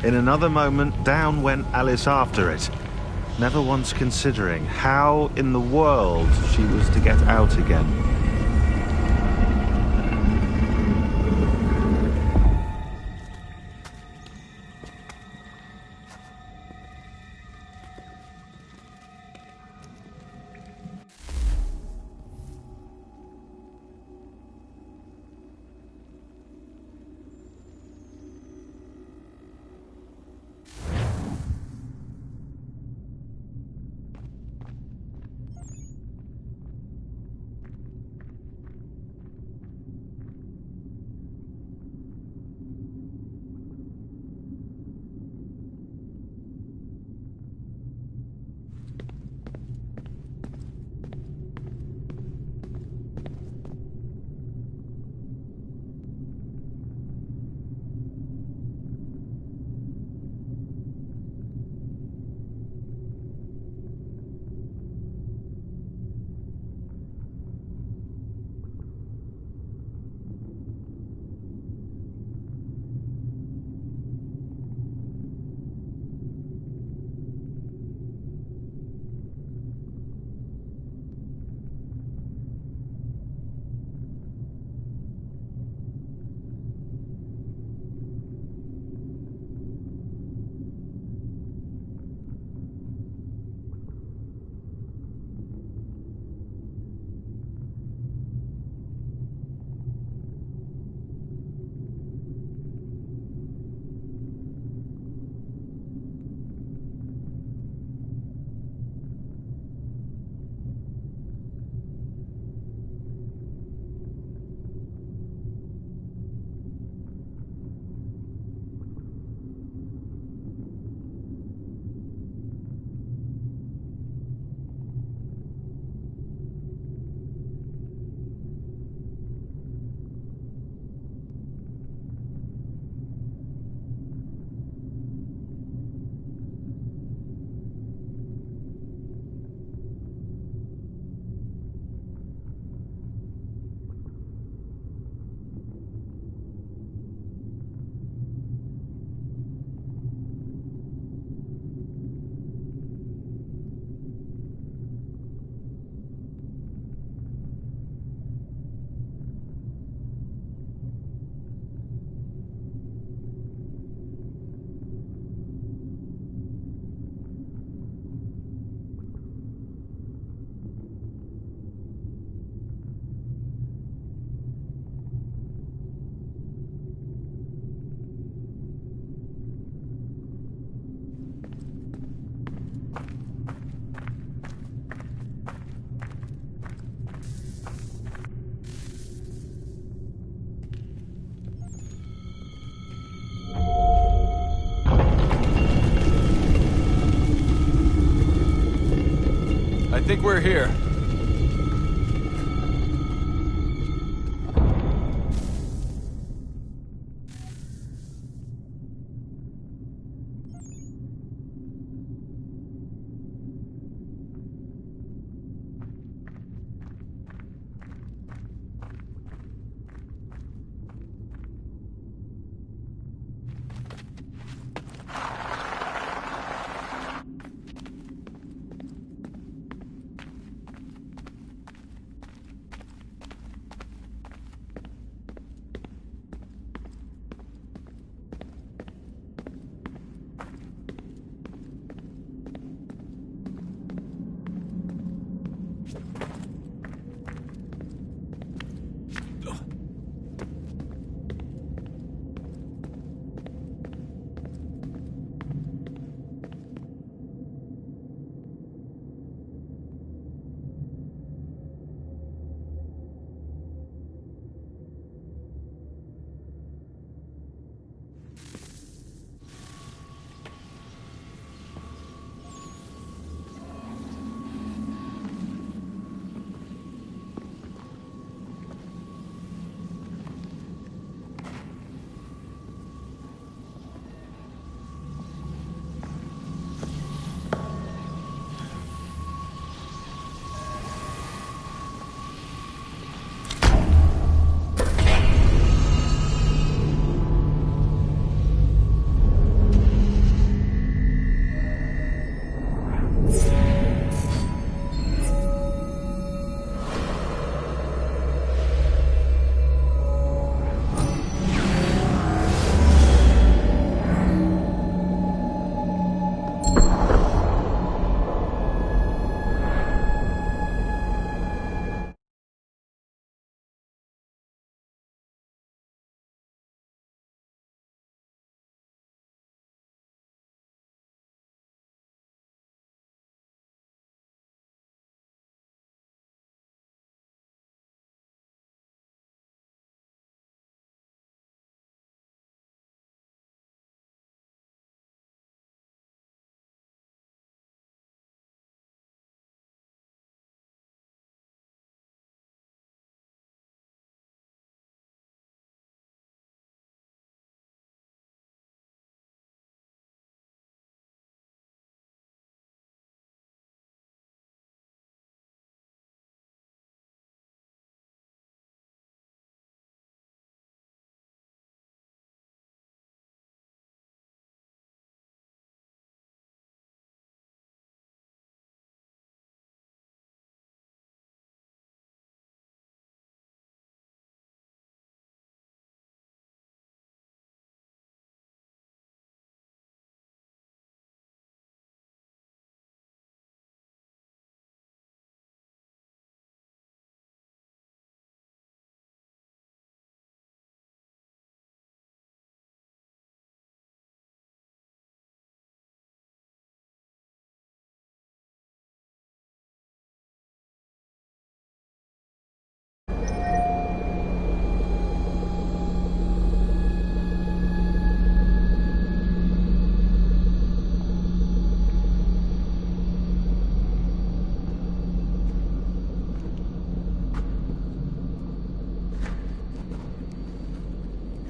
In another moment, down went Alice after it, never once considering how in the world she was to get out again. I think we're here.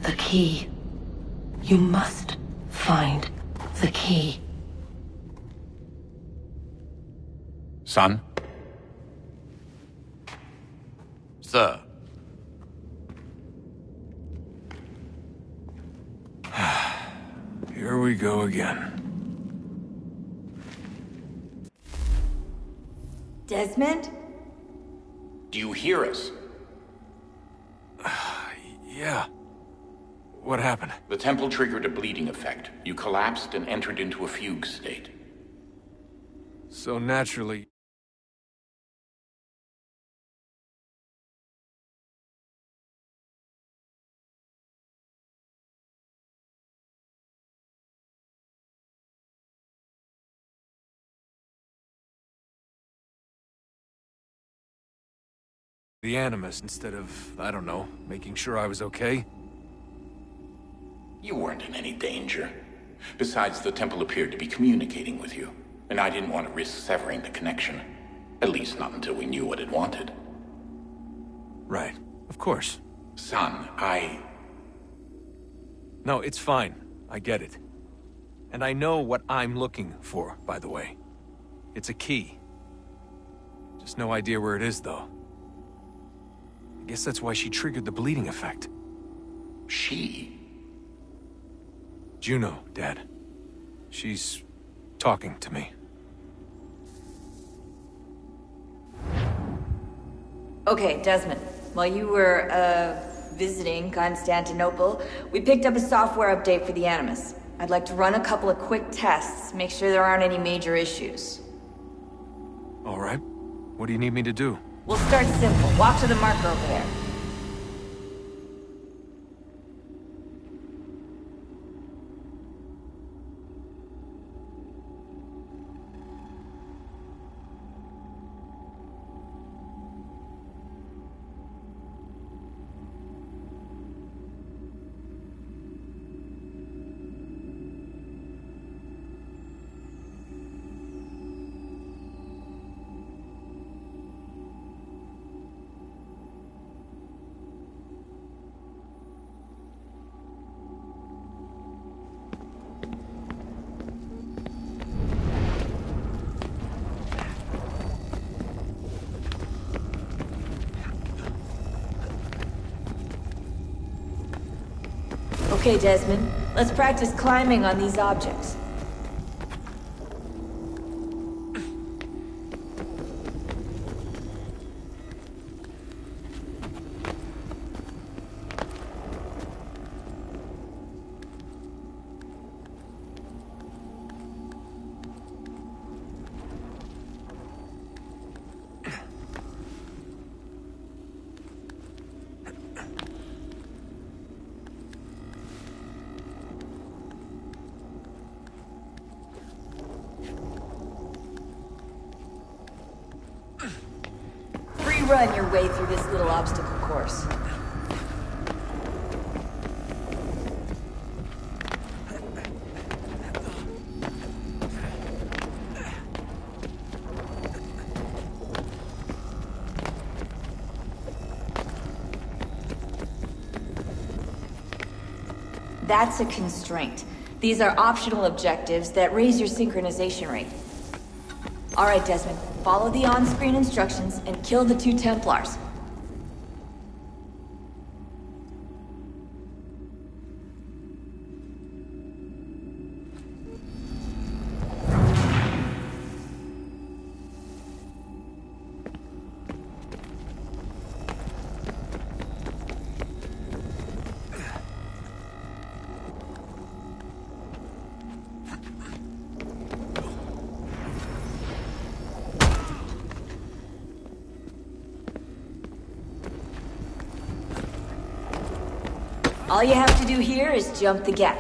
The key. You must find the key. Son? Sir. Here we go again. Desmond? Do you hear us? Yeah. What happened? The temple triggered a bleeding effect. You collapsed and entered into a fugue state. So naturally... the Animus instead of, I don't know, making sure I was okay? You weren't in any danger. Besides, the temple appeared to be communicating with you, and I didn't want to risk severing the connection. At least not until we knew what it wanted. Right. Of course. Son, No, it's fine. I get it. And I know what I'm looking for, by the way. It's a key. Just no idea where it is, though. I guess that's why she triggered the bleeding effect. She? Juno, Dad. She's talking to me. Okay, Desmond. While you were, visiting Constantinople, we picked up a software update for the Animus. I'd like to run a couple of quick tests, make sure there aren't any major issues. All right. What do you need me to do? We'll start simple. Walk to the marker over there. Okay, Desmond. Let's practice climbing on these objects. Run your way through this little obstacle course. That's a constraint. These are optional objectives that raise your synchronization rate. All right, Desmond. Follow the on-screen instructions and kill the 2 Templars. All you have to do here is jump the gap.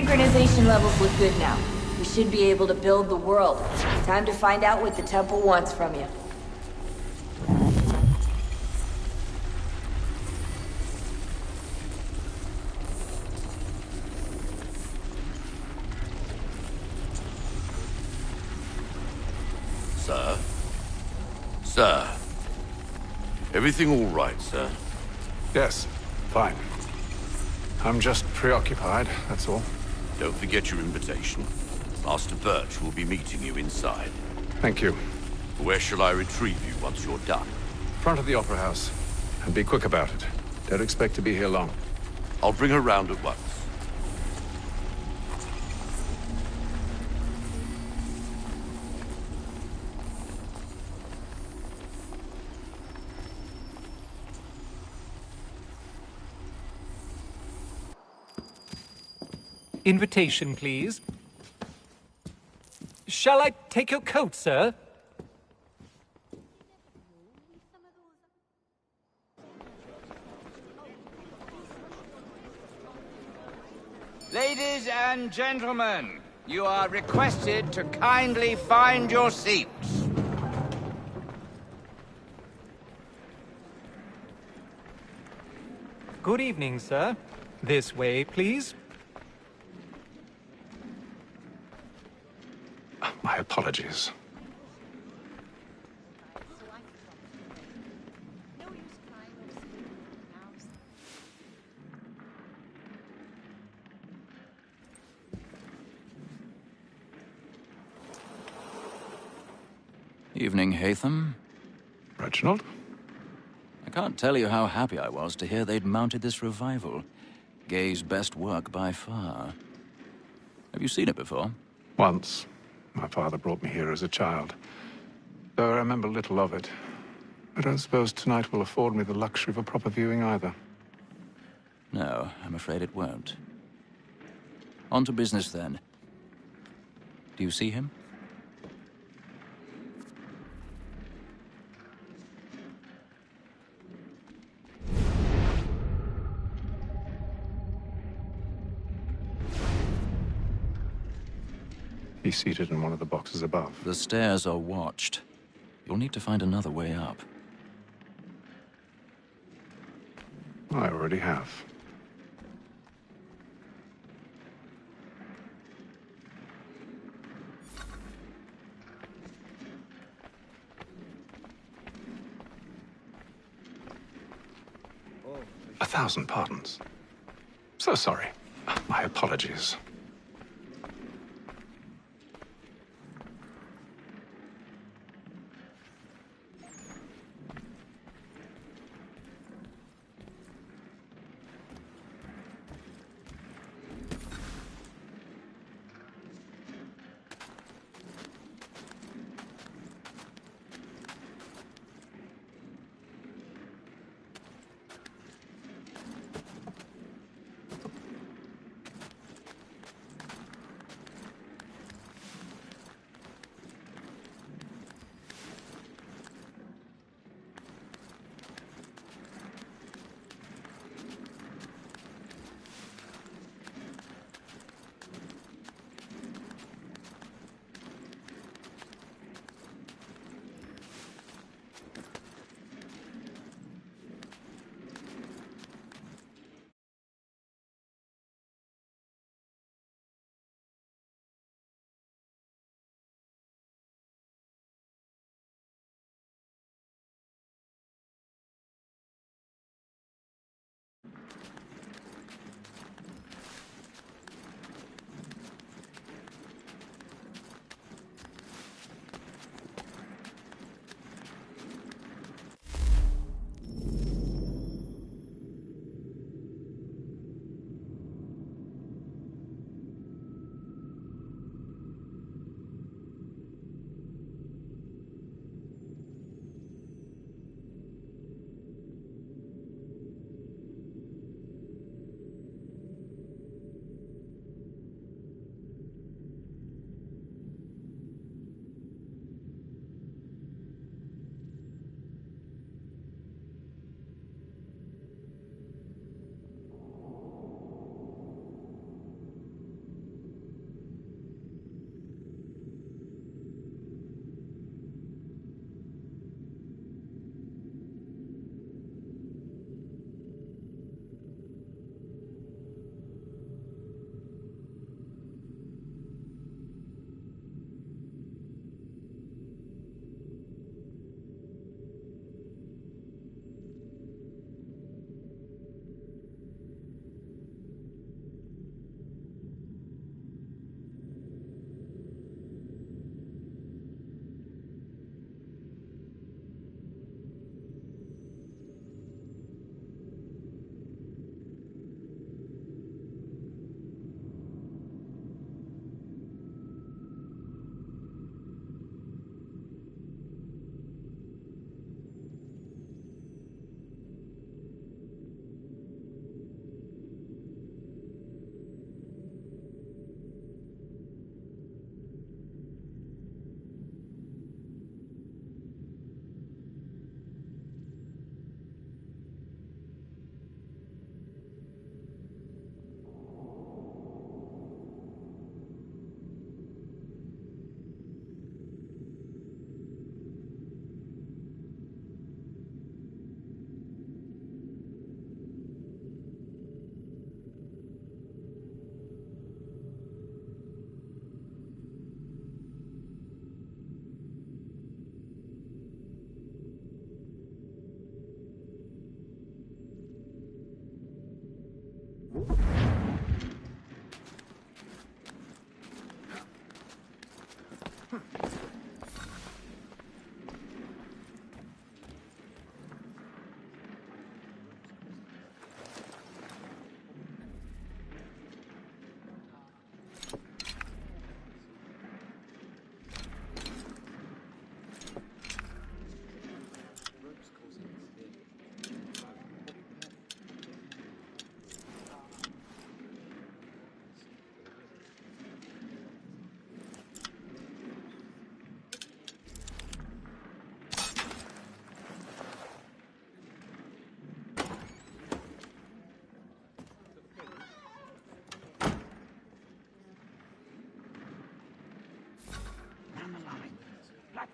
Synchronization levels look good now. We should be able to build the world. Time to find out what the temple wants from you. Sir? Sir? Everything all right, sir? Yes, fine. I'm just preoccupied, that's all. Don't forget your invitation. Master Birch will be meeting you inside. Thank you. Where shall I retrieve you once you're done? Front of the Opera House. And be quick about it. Don't expect to be here long. I'll bring her round at once. Invitation, please. Shall I take your coat, sir? Ladies and gentlemen, you are requested to kindly find your seats. Good evening, sir. This way, please. My apologies. Evening, Hatham. Reginald? I can't tell you how happy I was to hear they'd mounted this revival. Gay's best work by far. Have you seen it before? Once. My father brought me here as a child. Though I remember little of it. I don't suppose tonight will afford me the luxury of a proper viewing either. No, I'm afraid it won't. On to business, then. Do you see him? He's seated in one of the boxes above. The stairs are watched. You'll need to find another way up. I already have. A thousand pardons. So sorry. My apologies.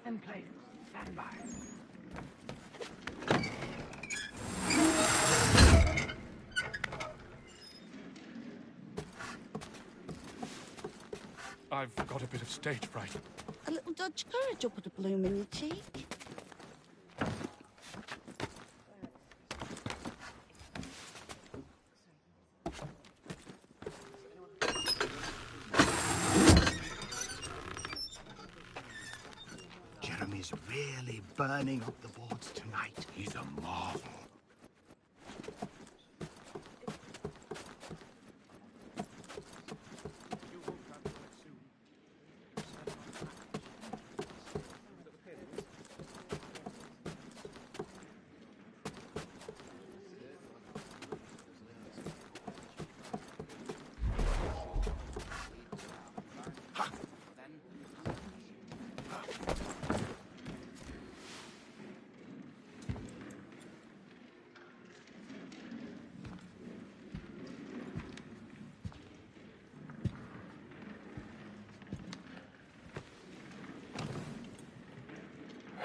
In place. Stand by. I've got a bit of stage fright. A little Dutch courage will put a bloom in your cheek. Jeremy's really burning up the boards tonight. He's a marvel.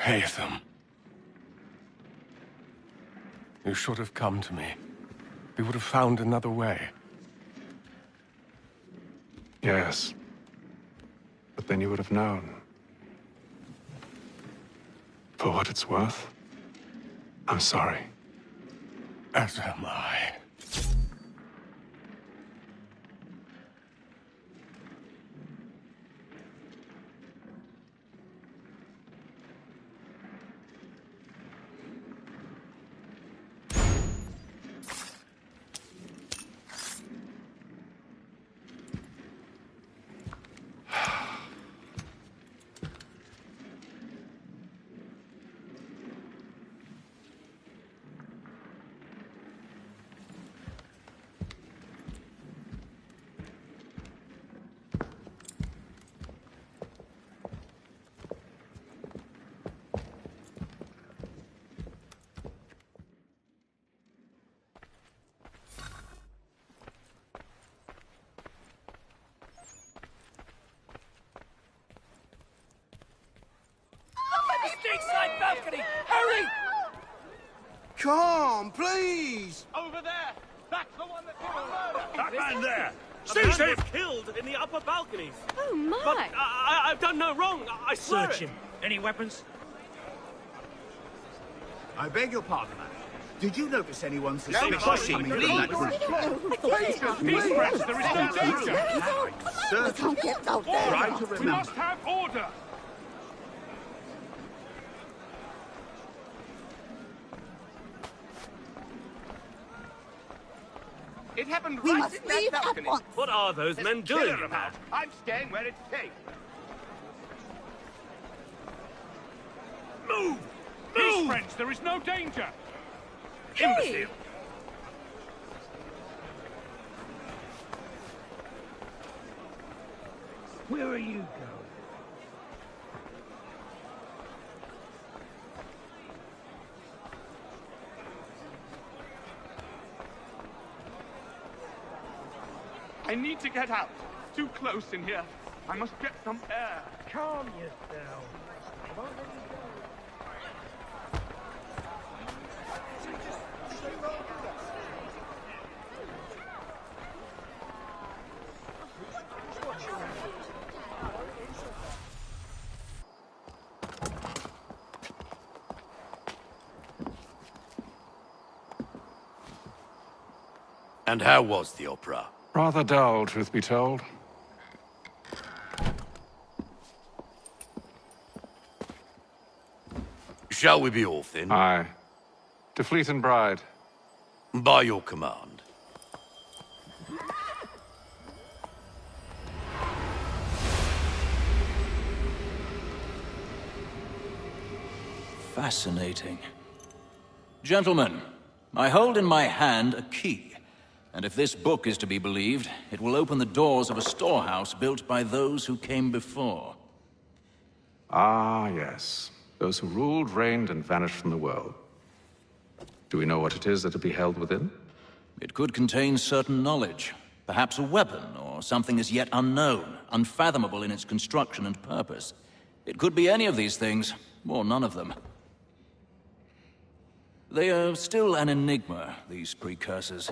Haytham. You should have come to me. We would have found another way. Yes. But then you would have known. For what it's worth, I'm sorry. As am I. Stateside balcony! Hurry! Come, please! Over there! That's the one that did the murder! That man there! Seize him! Killed in the upper balconies. Oh my! But I've done no wrong. I swear Search him. Any weapons? I beg your pardon, man. Did you notice anyone suspicious pushing, coming please. from that room? Peace, friends, there is no danger! Sir, Can't get out there. try to We remember. must have order! It happened We right must in that leave at balcony. once. What are those There's men a killer doing in about. there? I'm staying where it's safe. Move! Peace, friends, there is no danger. Imbecile! Where are you going? I need to get out. Too close in here. I must get some air. Calm yourself. And how was the opera? Rather dull, truth be told. Shall we be off then? Aye. To Fleet and Bride. By your command. Fascinating. Gentlemen, I hold in my hand a key, and if this book is to be believed, it will open the doors of a storehouse built by those who came before. Ah, yes. Those who ruled, reigned, and vanished from the world. Do we know what it is that will be held within? It could contain certain knowledge, perhaps a weapon, or something as yet unknown, unfathomable in its construction and purpose. It could be any of these things, or none of them. They are still an enigma, these precursors.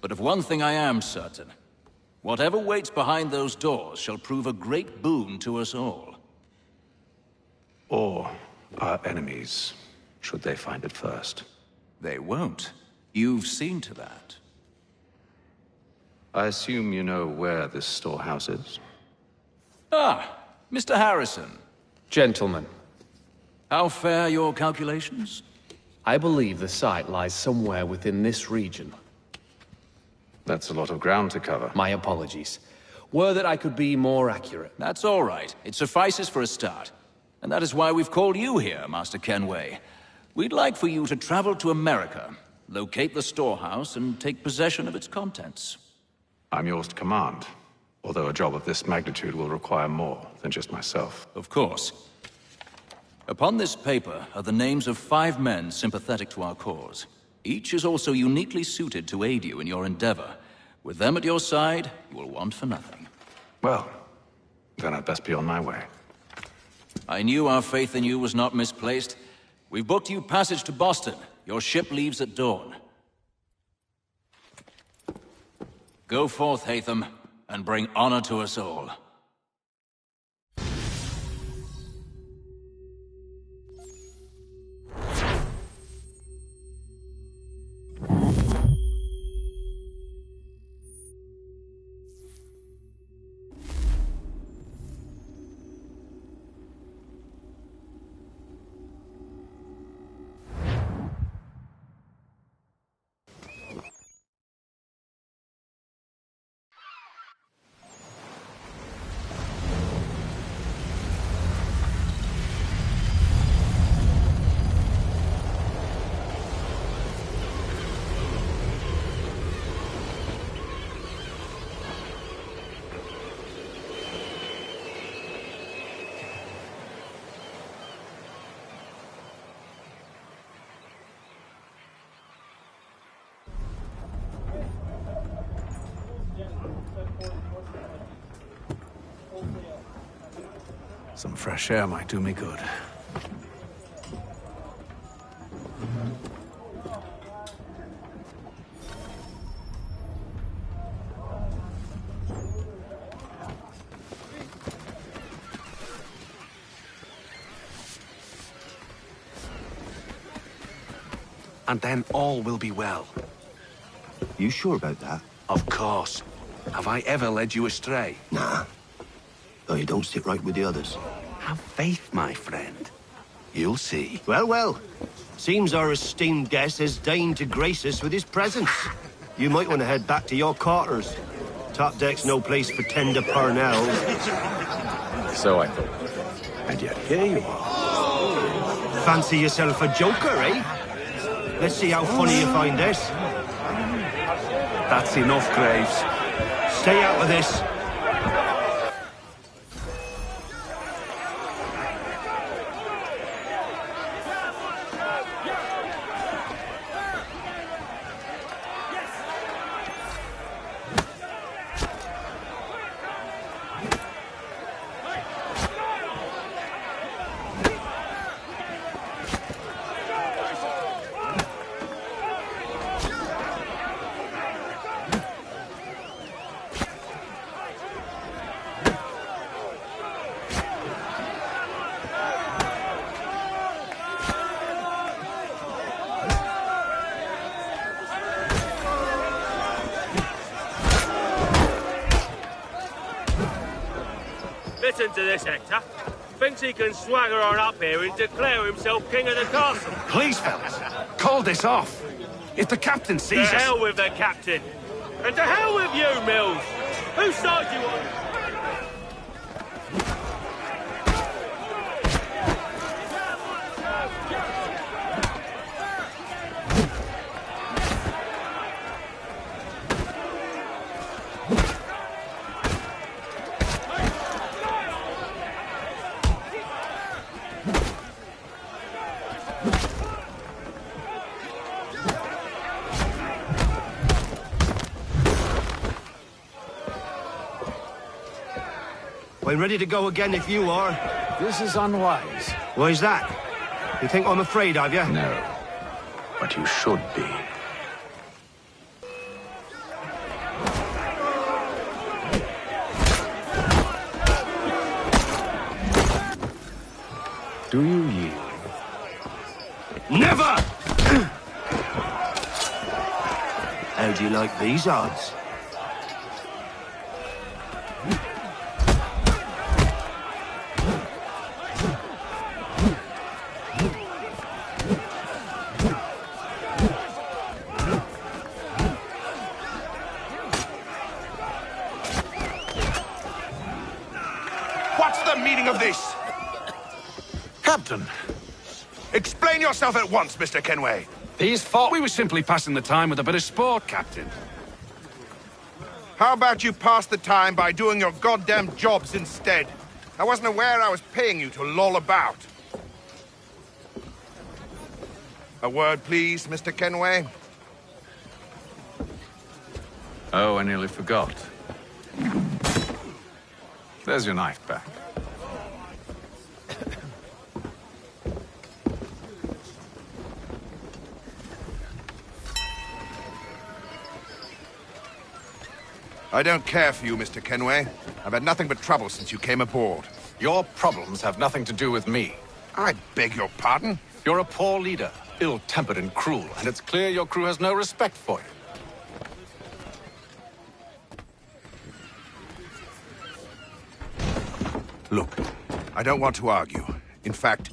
But of one thing I am certain. Whatever waits behind those doors shall prove a great boon to us all. Or our enemies, should they find it first. They won't. You've seen to that. I assume you know where this storehouse is? Ah, Mr. Harrison. Gentlemen. How fare your calculations? I believe the site lies somewhere within this region. That's a lot of ground to cover. My apologies. Were that I could be more accurate. That's all right. It suffices for a start. And that is why we've called you here, Master Kenway. We'd like for you to travel to America, locate the storehouse, and take possession of its contents. I'm yours to command, although a job of this magnitude will require more than just myself. Of course. Upon this paper are the names of 5 men sympathetic to our cause. Each is also uniquely suited to aid you in your endeavor. With them at your side, you will want for nothing. Well, then I'd best be on my way. I knew our faith in you was not misplaced. We've booked you passage to Boston. Your ship leaves at dawn. Go forth, Hatham, and bring honor to us all. Some fresh air might do me good. And then all will be well. You sure about that? Of course. Have I ever led you astray? Nah. Though you don't sit right with the others. Have faith, my friend. You'll see. Well, well. Seems our esteemed guest has deigned to grace us with his presence. You might want to head back to your quarters. Top deck's no place for tender Parnells. So I thought. And yet here you are. Fancy yourself a joker, eh? Let's see how funny you find this. That's enough, Graves. Stay out of this. Listen to this, Hector. Thinks he can swagger on up here and declare himself king of the castle. Please, fellas, call this off. If the captain sees us... To hell with the captain. And to hell with you, Mills. Whose side do you on? I'm ready to go again if you are. This is unwise. Why's that? You think I'm afraid of you? No. But you should be. Do you yield? Never! How do you like these odds? What's the meaning of this? Captain, explain yourself at once, Mr. Kenway. These thought we were simply passing the time with a bit of sport, Captain. How about you pass the time by doing your goddamn jobs instead? I wasn't aware I was paying you to loll about. A word, please, Mr. Kenway. Oh, I nearly forgot. There's your knife back. I don't care for you, Mr. Kenway. I've had nothing but trouble since you came aboard. Your problems have nothing to do with me. I beg your pardon? You're a poor leader, ill-tempered and cruel, and it's clear your crew has no respect for you. Look, I don't want to argue. In fact,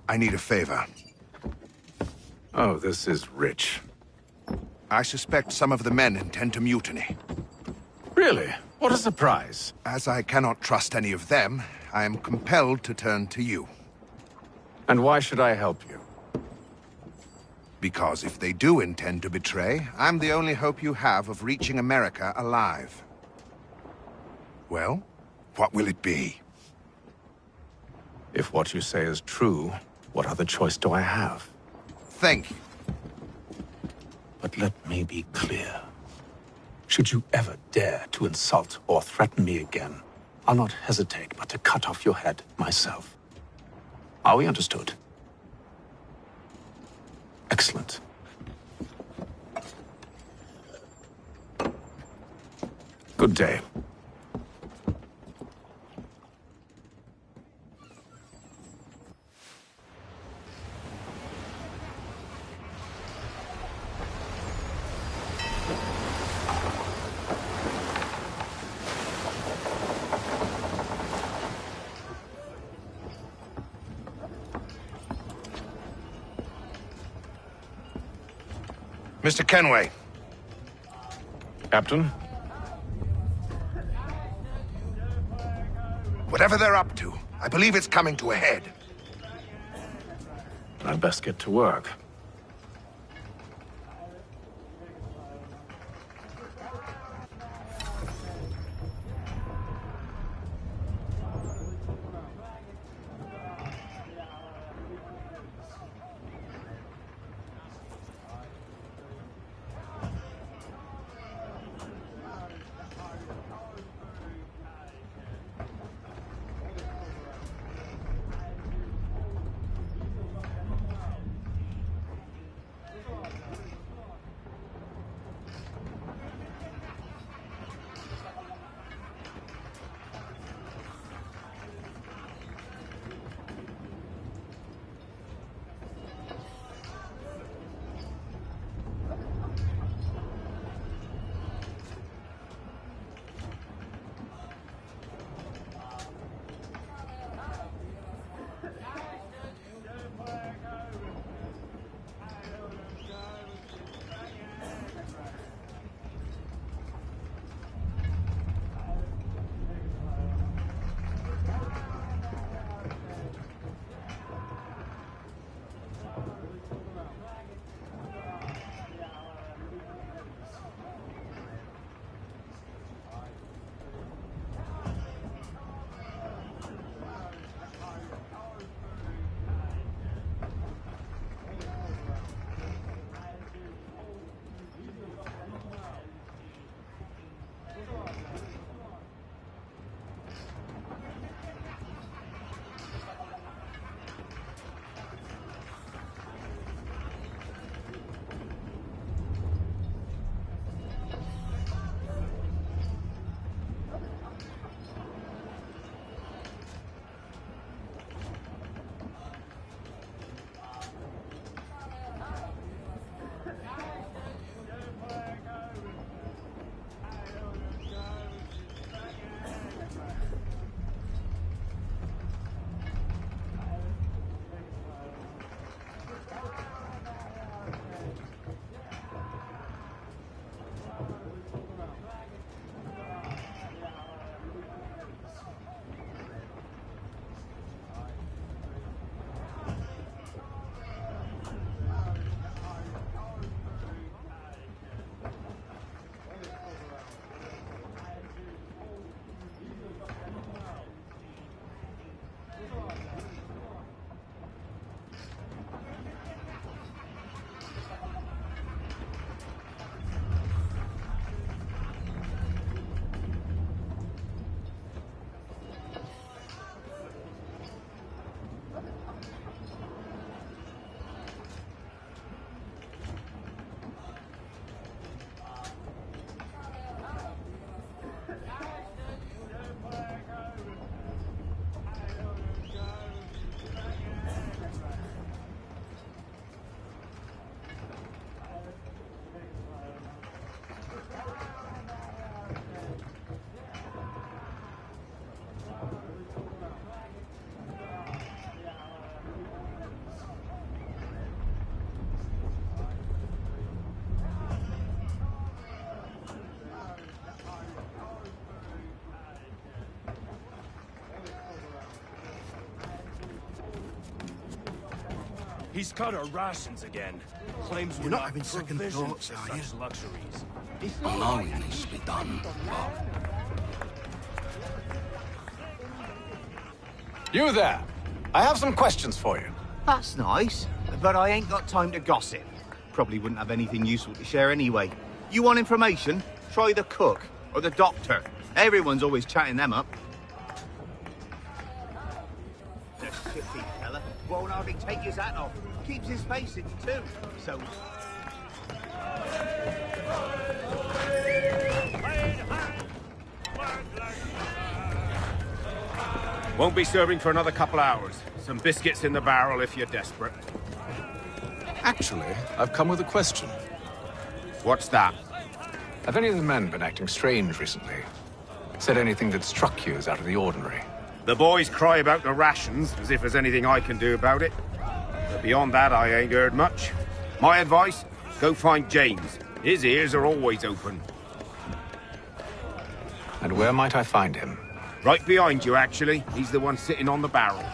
I need a favor. Oh, this is rich. I suspect some of the men intend to mutiny. Really? What a surprise. As I cannot trust any of them, I am compelled to turn to you. And why should I help you? Because if they do intend to betray, I'm the only hope you have of reaching America alive. Well, what will it be? If what you say is true, what other choice do I have? Thank you. But let me be clear. Should you ever dare to insult or threaten me again, I'll not hesitate but to cut off your head myself. Are we understood? Excellent. Good day. Mr. Kenway. Captain? Whatever they're up to, I believe it's coming to a head. I'd best get to work. He's cut our rations again. Claims we're You're not not having second provisioned thoughts, for are you? such luxuries. I know it needs to be done, but... You there! I have some questions for you. That's nice, but I ain't got time to gossip. Probably wouldn't have anything useful to share anyway. You want information? Try the cook or the doctor. Everyone's always chatting them up. The shifty fella won't hardly take his hat off. Keeps his face in too. So... Won't be serving for another couple hours. Some biscuits in the barrel if you're desperate. Actually, I've come with a question. What's that? Have any of the men been acting strange recently? Said anything that struck you as out of the ordinary? The boys cry about the rations, as if there's anything I can do about it. But beyond that, I ain't heard much. My advice? Go find James. His ears are always open. And where might I find him? Right behind you, actually. He's the one sitting on the barrel.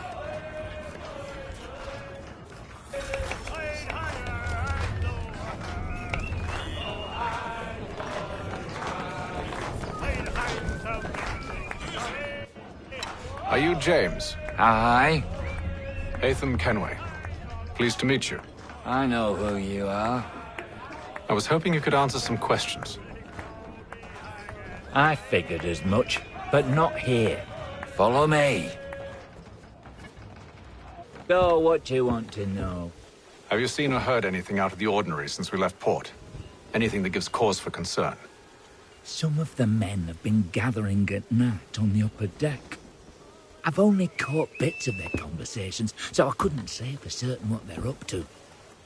Are you James? Aye. Hatham Kenway. Pleased to meet you. I know who you are. I was hoping you could answer some questions. I figured as much, but not here. Follow me. So, what do you want to know? Have you seen or heard anything out of the ordinary since we left port? Anything that gives cause for concern? Some of the men have been gathering at night on the upper deck. I've only caught bits of their conversations, so I couldn't say for certain what they're up to.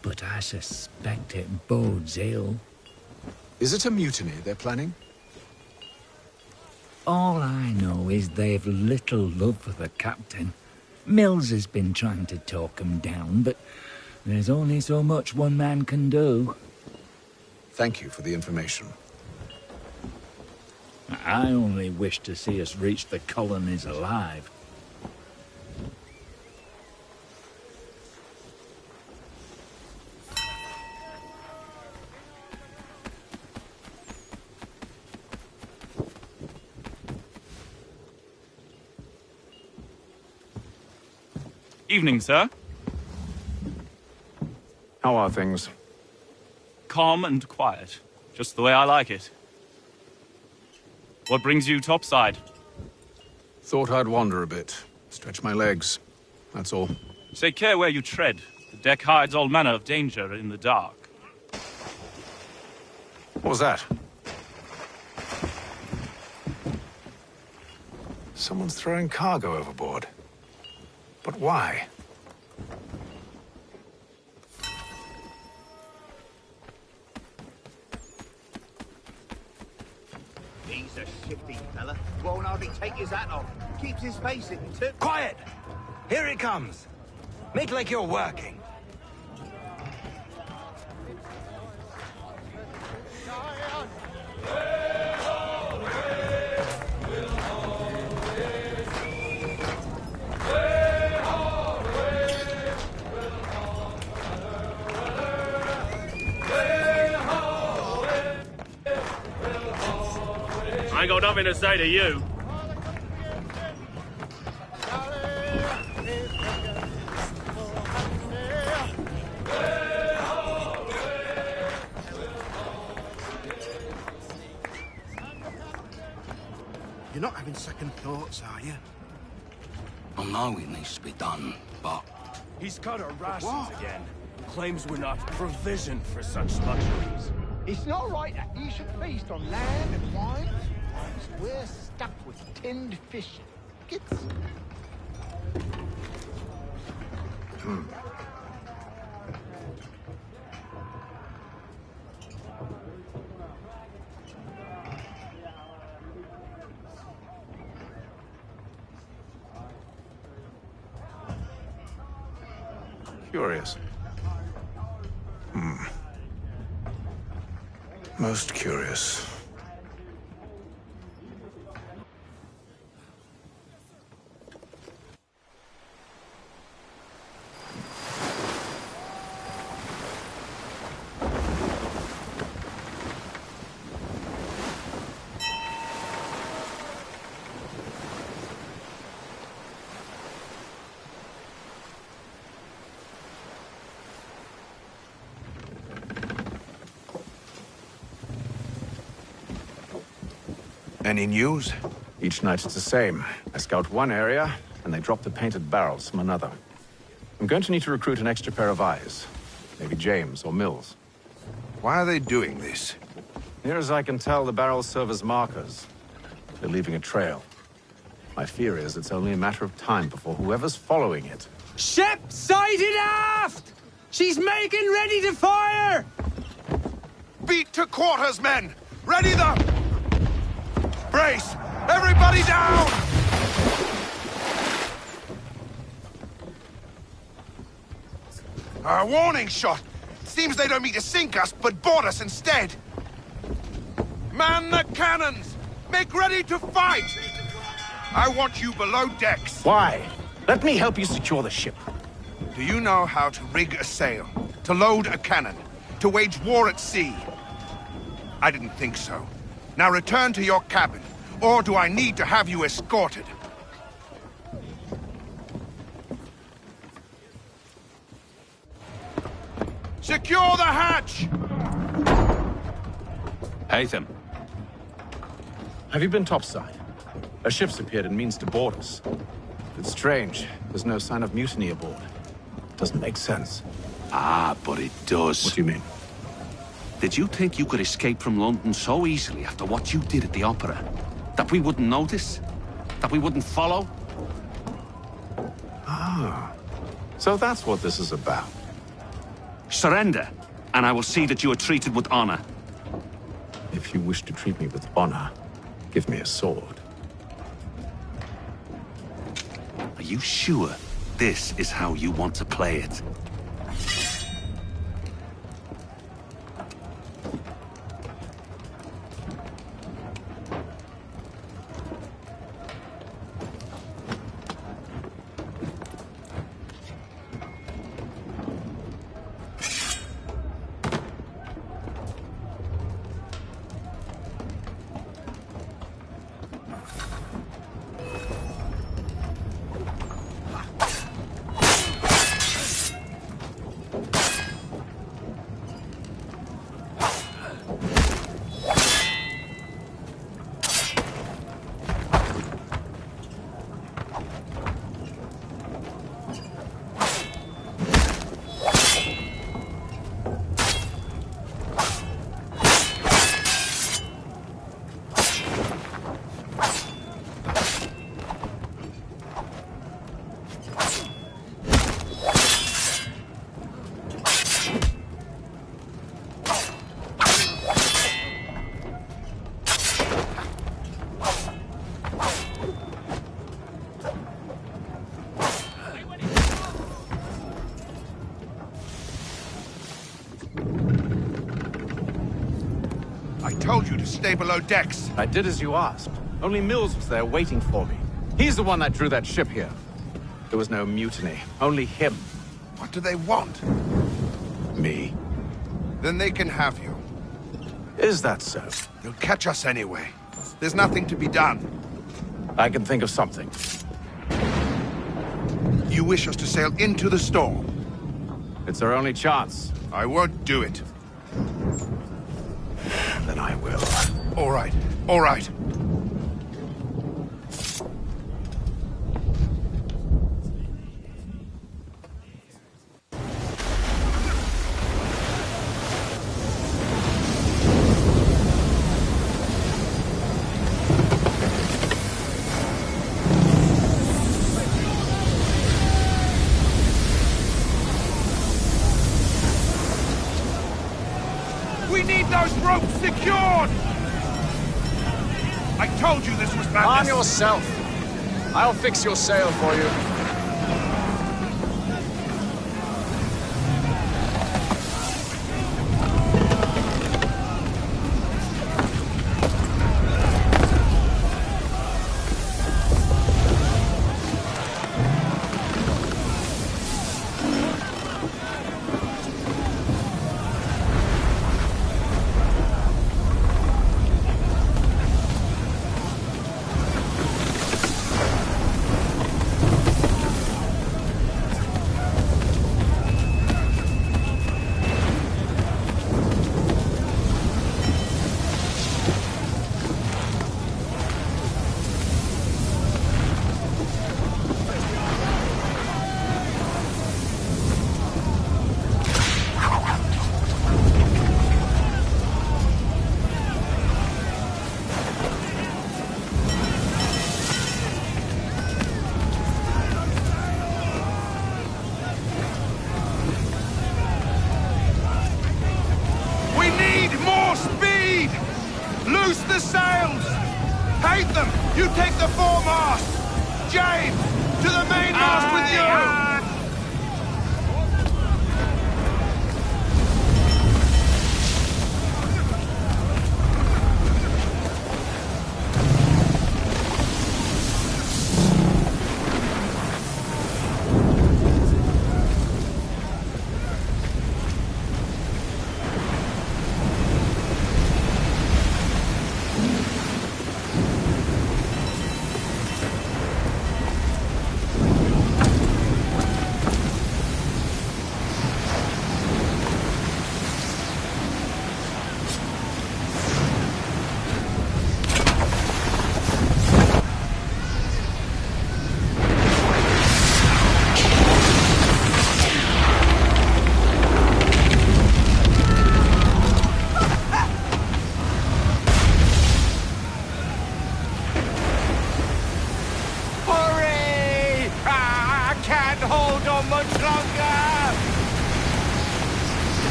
But I suspect it bodes ill. Is it a mutiny they're planning? All I know is they've little love for the captain. Mills has been trying to talk 'em down, but there's only so much one man can do. Thank you for the information. I only wish to see us reach the colonies alive. Evening, sir. How are things? Calm and quiet. Just the way I like it. What brings you topside? Thought I'd wander a bit. Stretch my legs. That's all. Take care where you tread. The deck hides all manner of danger in the dark. What was that? Someone's throwing cargo overboard. But why? He's a shifty fella. Won't hardly take his hat off. Keeps his face in too. Quiet! Here he comes. Make like you're working. I ain't got nothing to say to you. You're not having second thoughts, are you? I know it needs to be done, but... He's cut our rations again. Claims we're not provisioned for such luxuries. It's not right that you should feast on land and wine. We're stuffed with tinned fish. Gets... Curious. Most curious. Any news? Each night it's the same. I scout one area, and they drop the painted barrels from another. I'm going to need to recruit an extra pair of eyes. Maybe James or Mills. Why are they doing this? Near as I can tell, the barrels serve as markers. They're leaving a trail. My fear is it's only a matter of time before whoever's following it... Ship sighted aft! She's making ready to fire! Beat to quarters, men! Ready the... Brace! Everybody down! A warning shot! Seems they don't mean to sink us, but board us instead! Man the cannons! Make ready to fight! I want you below decks. Why? Let me help you secure the ship. Do you know how to rig a sail? To load a cannon? To wage war at sea? I didn't think so. Now return to your cabin, or do I need to have you escorted? Secure the hatch! Haytham. Have you been topside? A ship's appeared and means to board us. It's strange. There's no sign of mutiny aboard. Doesn't make sense. Ah, but it does. What do you mean? Did you think you could escape from London so easily after what you did at the opera? That we wouldn't notice? That we wouldn't follow? Ah. So that's what this is about. Surrender, and I will see that you are treated with honor. If you wish to treat me with honor, give me a sword. Are you sure this is how you want to play it? I told you to stay below decks. I did as you asked. Only Mills was there waiting for me. He's the one that drew that ship here. There was no mutiny, only him. What do they want? Me. Then they can have you. Is that so? They'll catch us anyway. There's nothing to be done. I can think of something. You wish us to sail into the storm? It's our only chance. I won't do it. Then I will. All right, all right. We need those ropes secured! I told you this was madness! Arm yourself! I'll fix your sail for you. Loose the sails! Hate them! You take the foremast! James, to the mainmast with you!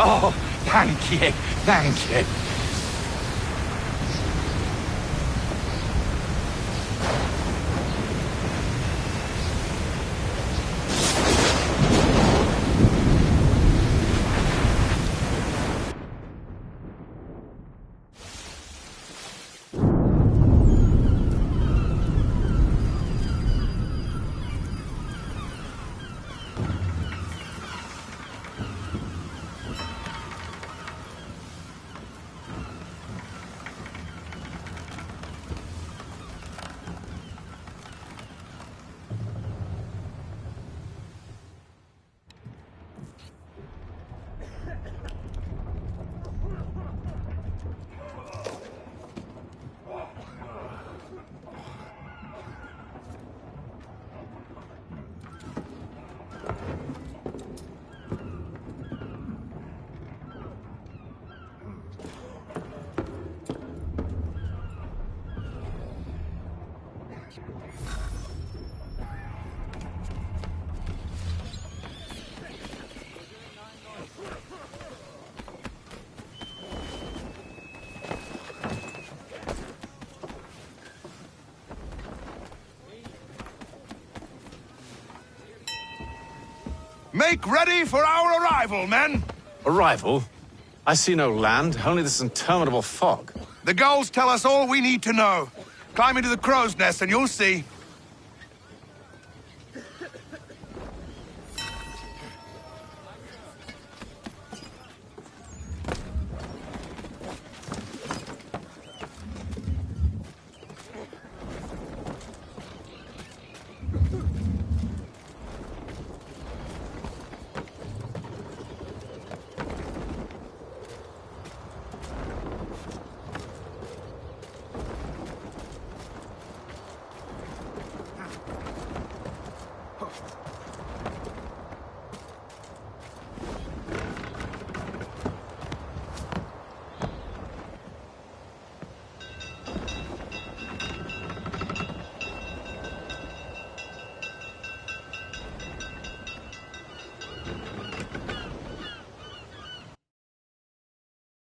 Oh, thank you, thank you. Make ready for our arrival, men! Arrival? I see no land, only this interminable fog. The gulls tell us all we need to know. Climb into the crow's nest and you'll see.